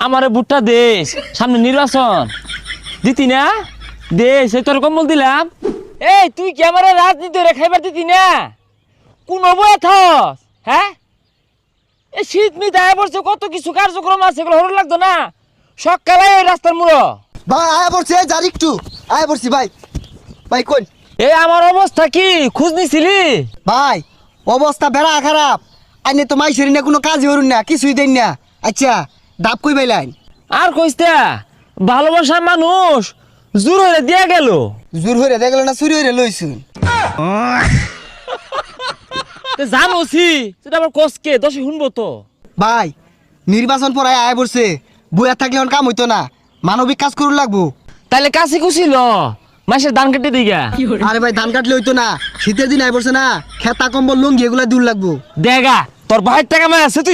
আমারে ভুট্টা দেশ সামনে নির্বাচন দিতি না দেশ এই তোর কম্বল দিলাম। এই তুই কি আমার রাজনীতি রে খাইবার দিতি না কোন বয়ে থস? হ্যাঁ এই শীত মিত আয় পড়ছে, কত কিছু কার্যক্রম আছে, এগুলো হরণ লাগতো না? সকালে ওই রাস্তার মুড়ো ভাই আয়া পড়ছে যার একটু আয়া পড়ছি ভাই। ভাই কোন এই আমার অবস্থা কি খোঁজ নিছিলি? ভাই অবস্থা বেড়া খারাপ, আইনে তো মাইসেরি না কোনো কাজই হরুন না, কিছুই দেন না। আচ্ছা ডাব কই বাইলাইন? আর কইস্তা ভালোবাসার মানুষ জোর হয়ে দিয়া গেল। জোর হইরে দেখলো না চুরি হইরে লইছুন। জানোছি সেটা আবার কসকে দশে শুনবো তো। ভাই নির্বাচন পরে আয়া পড়ছে, বইয়া থাকলে এখন কাম হইতো না, মানবিক কাজ করুন লাগবো। তাইলে কাছে কুছিল মাসের ধান কেটে দিগা। আরে ভাই ধান কাটলে হইতো না, শীতের দিন আয় পড়ছে না, খেতা কম্বল লুঙ্গি এগুলা দূর লাগবো। দেগা তোর ভাইয়ের টাকা মায় আছে তুই